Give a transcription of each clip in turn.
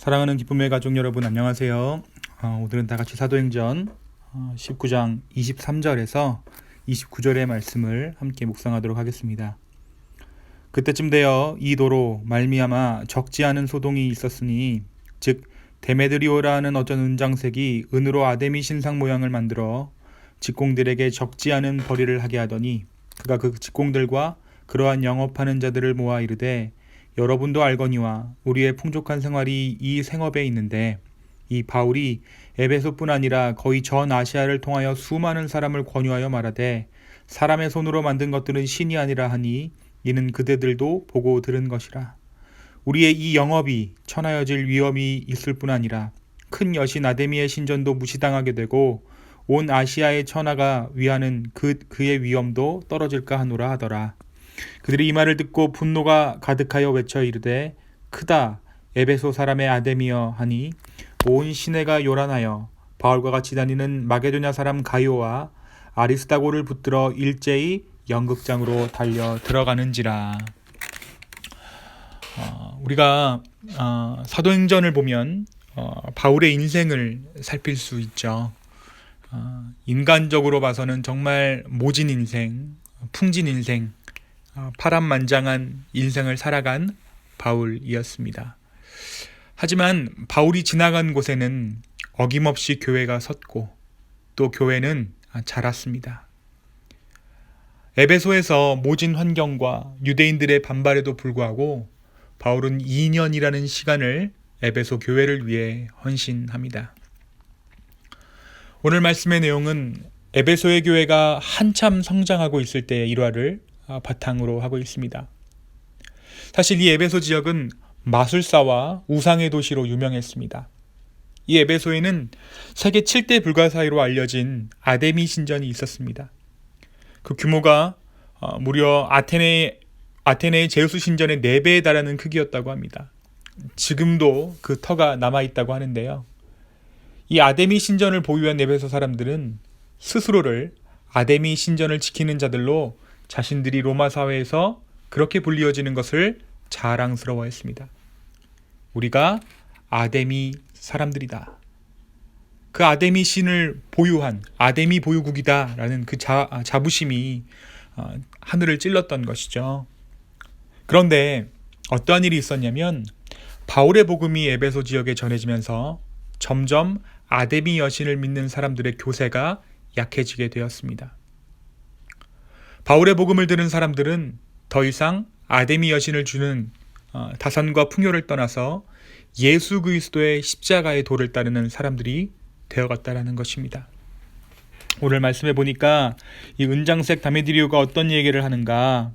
사랑하는 기쁨의 가족 여러분, 안녕하세요. 오늘은 다 같이 사도행전 19장 23절에서 29절의 말씀을 함께 묵상하도록 하겠습니다. 그때쯤 되어 이 도로 말미암아 적지 않은 소동이 있었으니 즉 데메드리오라 하는 어떤 은장색이 은으로 아데미 신상 모양을 만들어 직공들에게 적지 않은 벌이를 하게 하더니 그가 그 직공들과 그러한 영업하는 자들을 모아 이르되 여러분도 알거니와 우리의 풍족한 생활이 이 생업에 있는데 이 바울이 에베소뿐 아니라 거의 전 아시아를 통하여 수많은 사람을 권유하여 말하되 사람의 손으로 만든 것들은 신이 아니라 하니 이는 그대들도 보고 들은 것이라. 우리의 이 영업이 천하여질 위험이 있을 뿐 아니라 큰 여신 아데미의 신전도 무시당하게 되고 온 아시아의 천하가 위하는 그의 위엄도 떨어질까 하노라 하더라. 그들이 이 말을 듣고 분노가 가득하여 외쳐 이르되 크다 에베소 사람의 아데미여 하니 온 시내가 요란하여 바울과 같이 다니는 마게도냐 사람 가이오와 아리스다고를 붙들어 일제히 연극장으로 달려 들어가는지라. 우리가 사도행전을 보면 바울의 인생을 살필 수 있죠. 인간적으로 봐서는 정말 모진 인생, 풍진 인생, 파란만장한 인생을 살아간 바울이었습니다. 하지만 바울이 지나간 곳에는 어김없이 교회가 섰고 또 교회는 자랐습니다. 에베소에서 모진 환경과 유대인들의 반발에도 불구하고 바울은 2년이라는 시간을 에베소 교회를 위해 헌신합니다. 오늘 말씀의 내용은 에베소의 교회가 한참 성장하고 있을 때의 일화를 바탕으로 하고 있습니다. 사실 이 에베소 지역은 마술사와 우상의 도시로 유명했습니다. 이 에베소에는 세계 7대 불가 사이로 알려진 아데미 신전이 있었습니다. 그 규모가 무려 아테네의 제우스 신전의 4배에 달하는 크기였다고 합니다. 지금도 그 터가 남아있다고 하는데요. 이 아데미 신전을 보유한 에베소 사람들은 스스로를 아데미 신전을 지키는 자들로 자신들이 로마 사회에서 그렇게 불리워지는 것을 자랑스러워했습니다. 우리가 아데미 사람들이다. 그 아데미 신을 보유한 아데미 보유국이다 라는 그 자부심이 하늘을 찔렀던 것이죠. 그런데 어떠한 일이 있었냐면 바울의 복음이 에베소 지역에 전해지면서 점점 아데미 여신을 믿는 사람들의 교세가 약해지게 되었습니다. 바울의 복음을 들은 사람들은 더 이상 아데미 여신을 주는 다산과 풍요를 떠나서 예수 그리스도의 십자가의 도를 따르는 사람들이 되어갔다라는 것입니다. 오늘 말씀해 보니까 이 은장색 다메드리오가 어떤 얘기를 하는가?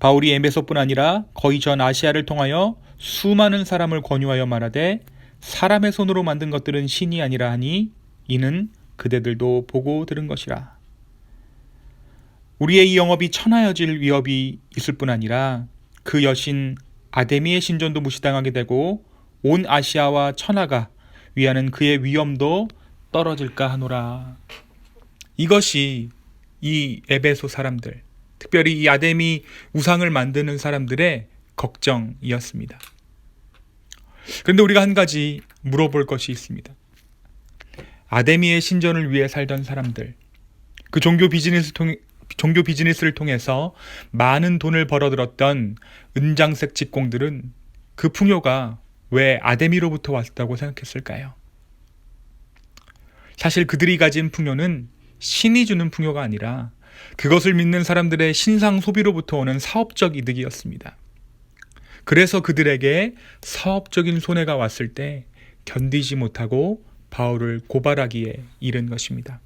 바울이 에베소뿐 아니라 거의 전 아시아를 통하여 수많은 사람을 권유하여 말하되 사람의 손으로 만든 것들은 신이 아니라 하니 이는 그대들도 보고 들은 것이라. 우리의 이 영업이 천하여질 위협이 있을 뿐 아니라 그 여신 아데미의 신전도 무시당하게 되고 온 아시아와 천하가 위하는 그의 위엄도 떨어질까 하노라. 이것이 이 에베소 사람들, 특별히 이 아데미 우상을 만드는 사람들의 걱정이었습니다. 그런데 우리가 한 가지 물어볼 것이 있습니다. 아데미의 신전을 위해 살던 사람들, 그 종교 비즈니스를 통해서 많은 돈을 벌어들었던 은장색 직공들은 그 풍요가 왜 아데미로부터 왔다고 생각했을까요? 사실 그들이 가진 풍요는 신이 주는 풍요가 아니라 그것을 믿는 사람들의 신상 소비로부터 오는 사업적 이득이었습니다. 그래서 그들에게 사업적인 손해가 왔을 때 견디지 못하고 바울을 고발하기에 이른 것입니다.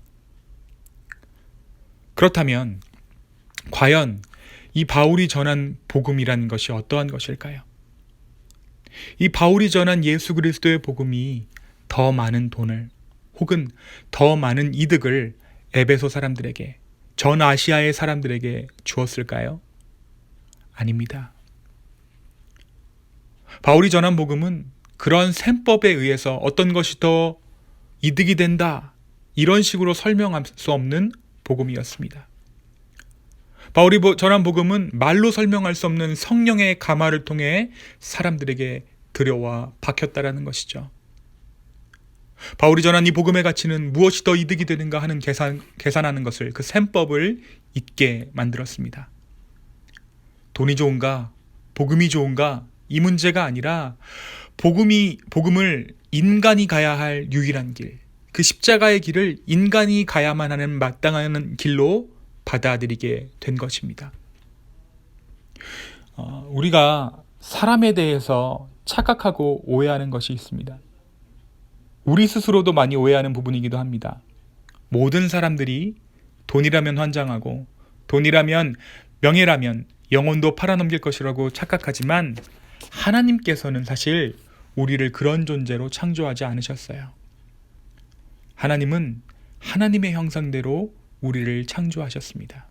그렇다면 과연 이 바울이 전한 복음이란 것이 어떠한 것일까요? 이 바울이 전한 예수 그리스도의 복음이 더 많은 돈을 혹은 더 많은 이득을 에베소 사람들에게, 전 아시아의 사람들에게 주었을까요? 아닙니다. 바울이 전한 복음은 그런 셈법에 의해서 어떤 것이 더 이득이 된다, 이런 식으로 설명할 수 없는 복음이었습니다. 바울이 전한 복음은 말로 설명할 수 없는 성령의 감화를 통해 사람들에게 들여와 박혔다라는 것이죠. 바울이 전한 이 복음의 가치는 무엇이 더 이득이 되는가 하는 계산하는 것을, 그 셈법을 잊게 만들었습니다. 돈이 좋은가, 복음이 좋은가, 이 문제가 아니라 복음을 인간이 가야 할 유일한 길, 그 십자가의 길을 인간이 가야만 하는 마땅한 길로 받아들이게 된 것입니다. 우리가 사람에 대해서 착각하고 오해하는 것이 있습니다. 우리 스스로도 많이 오해하는 부분이기도 합니다. 모든 사람들이 돈이라면 환장하고 돈이라면, 명예라면 영혼도 팔아넘길 것이라고 착각하지만 하나님께서는 사실 우리를 그런 존재로 창조하지 않으셨어요. 하나님은 하나님의 형상대로 우리를 창조하셨습니다.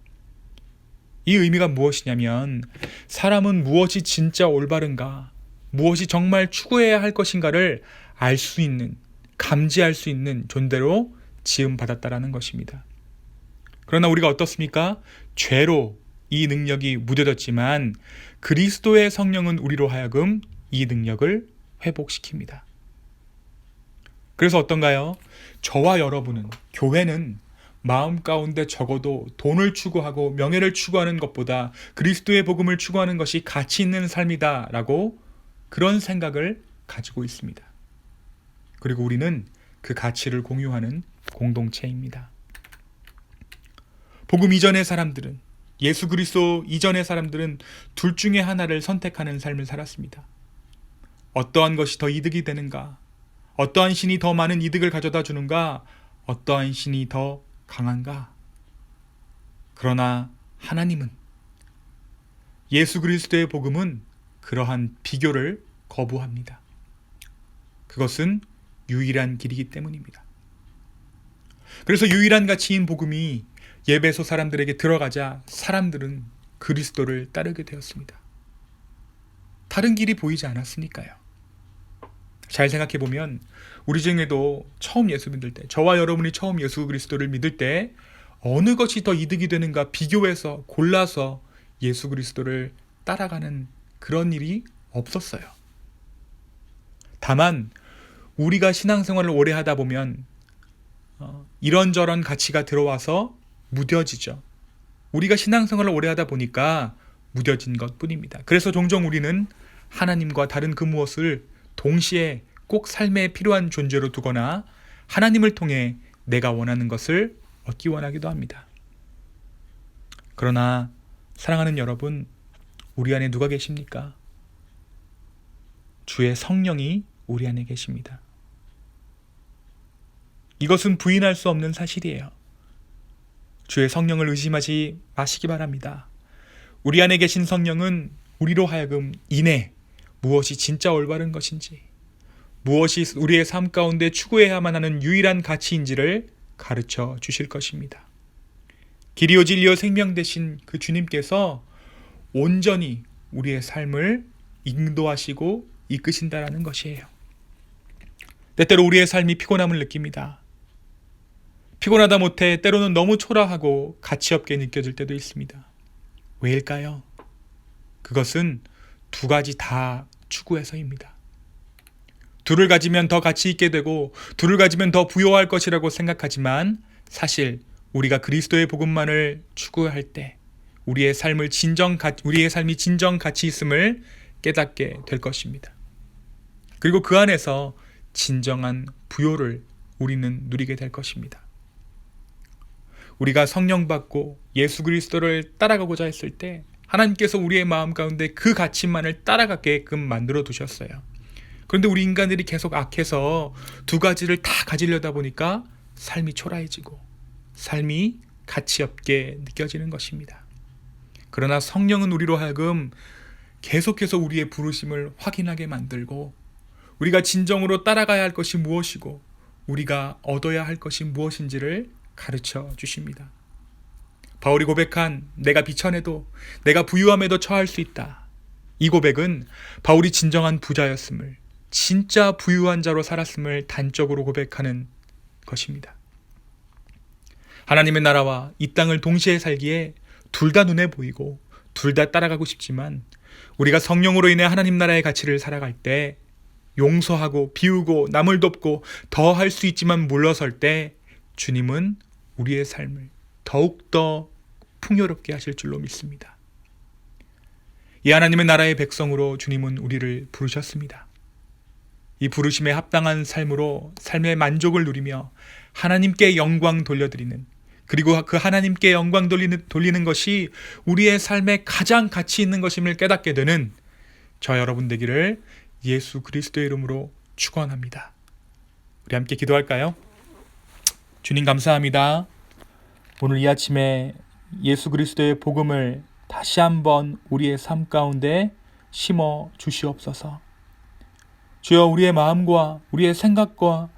이 의미가 무엇이냐면, 사람은 무엇이 진짜 올바른가, 무엇이 정말 추구해야 할 것인가를 알 수 있는, 감지할 수 있는 존재로 지음받았다라는 것입니다. 그러나 우리가 어떻습니까? 죄로 이 능력이 무뎌졌지만 그리스도의 성령은 우리로 하여금 이 능력을 회복시킵니다. 그래서 어떤가요? 저와 여러분은, 교회는 마음 가운데 적어도 돈을 추구하고 명예를 추구하는 것보다 그리스도의 복음을 추구하는 것이 가치 있는 삶이다라고 그런 생각을 가지고 있습니다. 그리고 우리는 그 가치를 공유하는 공동체입니다. 복음 이전의 사람들은, 예수 그리스도 이전의 사람들은 둘 중에 하나를 선택하는 삶을 살았습니다. 어떠한 것이 더 이득이 되는가? 어떠한 신이 더 많은 이득을 가져다 주는가? 어떠한 신이 더 강한가? 그러나 하나님은, 예수 그리스도의 복음은 그러한 비교를 거부합니다. 그것은 유일한 길이기 때문입니다. 그래서 유일한 가치인 복음이 에베소 사람들에게 들어가자 사람들은 그리스도를 따르게 되었습니다. 다른 길이 보이지 않았으니까요. 잘 생각해보면 우리 중에도 처음 예수 믿을 때, 저와 여러분이 처음 예수 그리스도를 믿을 때 어느 것이 더 이득이 되는가 비교해서 골라서 예수 그리스도를 따라가는 그런 일이 없었어요. 다만 우리가 신앙생활을 오래 하다 보면 이런저런 가치가 들어와서 무뎌지죠. 우리가 신앙생활을 오래 하다 보니까 무뎌진 것뿐입니다. 그래서 종종 우리는 하나님과 다른 그 무엇을 동시에 꼭 삶에 필요한 존재로 두거나 하나님을 통해 내가 원하는 것을 얻기 원하기도 합니다. 그러나 사랑하는 여러분, 우리 안에 누가 계십니까? 주의 성령이 우리 안에 계십니다. 이것은 부인할 수 없는 사실이에요. 주의 성령을 의심하지 마시기 바랍니다. 우리 안에 계신 성령은 우리로 하여금 무엇이 진짜 올바른 것인지, 무엇이 우리의 삶 가운데 추구해야만 하는 유일한 가치인지를 가르쳐 주실 것입니다. 길이요 진리요 생명 되신 그 주님께서 온전히 우리의 삶을 인도하시고 이끄신다라는 것이에요. 때때로 우리의 삶이 피곤함을 느낍니다. 피곤하다 못해 때로는 너무 초라하고 가치 없게 느껴질 때도 있습니다. 왜일까요? 그것은 두 가지 다 추구해서입니다. 둘을 가지면 더 가치 있게 되고 둘을 가지면 더 부여할 것이라고 생각하지만 사실 우리가 그리스도의 복음만을 추구할 때 우리의 삶이 진정 가치 있음을 깨닫게 될 것입니다. 그리고 그 안에서 진정한 부요를 우리는 누리게 될 것입니다. 우리가 성령 받고 예수 그리스도를 따라가고자 했을 때 하나님께서 우리의 마음 가운데 그 가치만을 따라가게끔 만들어 두셨어요. 그런데 우리 인간들이 계속 악해서 두 가지를 다 가지려다 보니까 삶이 초라해지고 삶이 가치 없게 느껴지는 것입니다. 그러나 성령은 우리로 하여금 계속해서 우리의 부르심을 확인하게 만들고 우리가 진정으로 따라가야 할 것이 무엇이고 우리가 얻어야 할 것이 무엇인지를 가르쳐 주십니다. 바울이 고백한 내가 비천해도 내가 부유함에도 처할 수 있다. 이 고백은 바울이 진정한 부자였음을, 진짜 부유한 자로 살았음을 단적으로 고백하는 것입니다. 하나님의 나라와 이 땅을 동시에 살기에 둘 다 눈에 보이고 둘 다 따라가고 싶지만 우리가 성령으로 인해 하나님 나라의 가치를 살아갈 때 용서하고 비우고 남을 돕고 더 할 수 있지만 물러설 때 주님은 우리의 삶을 더욱더 풍요롭게 하실 줄로 믿습니다. 이 하나님의 나라의 백성으로 주님은 우리를 부르셨습니다. 이 부르심에 합당한 삶으로 삶의 만족을 누리며 하나님께 영광 돌려드리는, 그리고 그 하나님께 영광 돌리는 것이 우리의 삶에 가장 가치 있는 것임을 깨닫게 되는 저 여러분 되기를 예수 그리스도의 이름으로 축원합니다. 우리 함께 기도할까요? 주님 감사합니다. 오늘 이 아침에 예수 그리스도의 복음을 다시 한번 우리의 삶 가운데 심어 주시옵소서. 주여, 우리의 마음과 우리의 생각과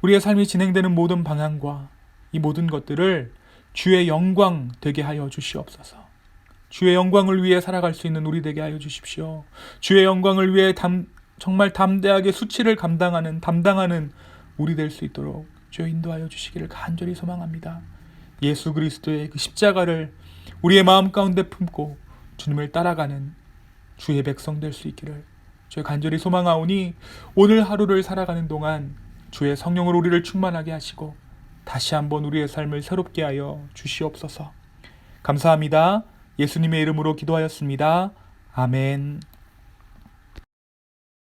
우리의 삶이 진행되는 모든 방향과 이 모든 것들을 주의 영광 되게 하여 주시옵소서. 주의 영광을 위해 살아갈 수 있는 우리 되게 하여 주십시오. 주의 영광을 위해 정말 담대하게 수치를 담당하는 우리 될 수 있도록 주여 인도하여 주시기를 간절히 소망합니다. 예수 그리스도의 그 십자가를 우리의 마음 가운데 품고 주님을 따라가는 주의 백성 될 수 있기를 주여 간절히 소망하오니, 오늘 하루를 살아가는 동안 주의 성령으로 우리를 충만하게 하시고 다시 한번 우리의 삶을 새롭게 하여 주시옵소서. 감사합니다. 예수님의 이름으로 기도하였습니다. 아멘.